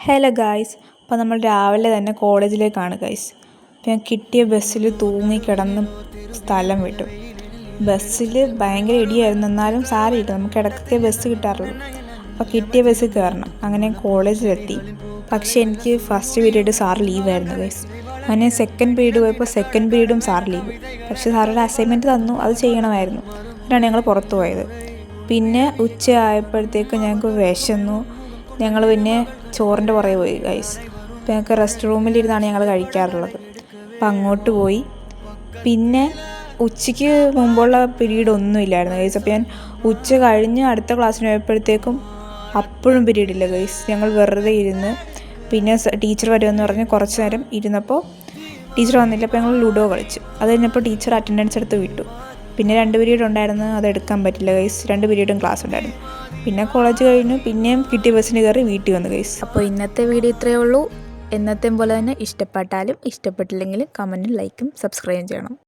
Hello guys, അപ്പോൾ നമ്മൾ രാവിലെ തന്നെ കോളേജിലേക്കാണ് ഗായ്സ്. അപ്പോൾ ഞാൻ കിട്ടിയ ബസ്സിൽ തൂങ്ങിക്കിടന്ന് സ്ഥലം വിട്ടു. ബസ്സിൽ ഭയങ്കര ഇടിയായിരുന്നു, എന്നാലും സാരമില്ല, നമുക്ക് ഇടയ്ക്കൊക്കെ ബസ് കിട്ടാറുള്ളൂ. അപ്പോൾ കിട്ടിയ ബസ്സിൽ കയറണം. അങ്ങനെ കോളേജിലെത്തി. പക്ഷേ എനിക്ക് ഫസ്റ്റ് പീരീഡ് സാർ ലീവായിരുന്നു ഗായ്സ്. അങ്ങനെ സെക്കൻഡ് പീരീഡ് പോയപ്പോൾ സെക്കൻഡ് പീരീഡും സാർ ലീവ്. പക്ഷേ സാറൊരു അസൈൻമെൻറ്റ് തന്നു, അത് ചെയ്യണമായിരുന്നു. അതിനാണ് ഞങ്ങൾ പുറത്തു പോയത്. പിന്നെ ഉച്ച ആയപ്പോഴത്തേക്ക് ഞങ്ങൾക്ക് വിശന്നു. ഞങ്ങൾ പിന്നെ ചോറിൻ്റെ പുറകെ പോയി ഗൈസ്. അപ്പോൾ ഞങ്ങൾക്ക് റെസ്റ്റ് റൂമിലിരുന്നാണ് ഞങ്ങൾ കഴിക്കാറുള്ളത്. അപ്പോൾ അങ്ങോട്ട് പോയി. പിന്നെ ഉച്ചയ്ക്ക് മുമ്പുള്ള പീരീഡ് ഒന്നും ഇല്ലായിരുന്നു ഗൈസ്. അപ്പോൾ ഞാൻ ഉച്ച കഴിഞ്ഞ് അടുത്ത ക്ലാസ്സിന് പോയപ്പോഴത്തേക്കും അപ്പോഴും പീരീഡ് ഇല്ല ഗൈസ്. ഞങ്ങൾ വെറുതെ ഇരുന്ന് പിന്നെ ടീച്ചർ വരുമെന്ന് പറഞ്ഞ് കുറച്ച് നേരം ഇരുന്നപ്പോൾ ടീച്ചർ വന്നില്ല. അപ്പോൾ ഞങ്ങൾ ലുഡോ കളിച്ചു. അത് കഴിഞ്ഞപ്പോൾ ടീച്ചർ അറ്റൻഡൻസ് എടുത്ത് വിട്ടു. പിന്നെ 2 പീരീഡ് ഉണ്ടായിരുന്നു, അത് എടുക്കാൻ പറ്റില്ല ഗൈസ്. 2 പീരീഡും ക്ലാസ് ഉണ്ടായിരുന്നു. പിന്നെ കോളേജ് കഴിഞ്ഞു. പിന്നെയും കിട്ടിയ ബസ്സിന് കയറി വീട്ടിൽ വന്നു ഗൈസ്. അപ്പോൾ ഇന്നത്തെ വീഡിയോ ഇത്രയേ ഉള്ളൂ. എന്നത്തെയും പോലെ തന്നെ ഇഷ്ടപ്പെട്ടാലും ഇഷ്ടപ്പെട്ടില്ലെങ്കിലും കമൻറ്റും ലൈക്കും സബ്സ്ക്രൈബും ചെയ്യണം.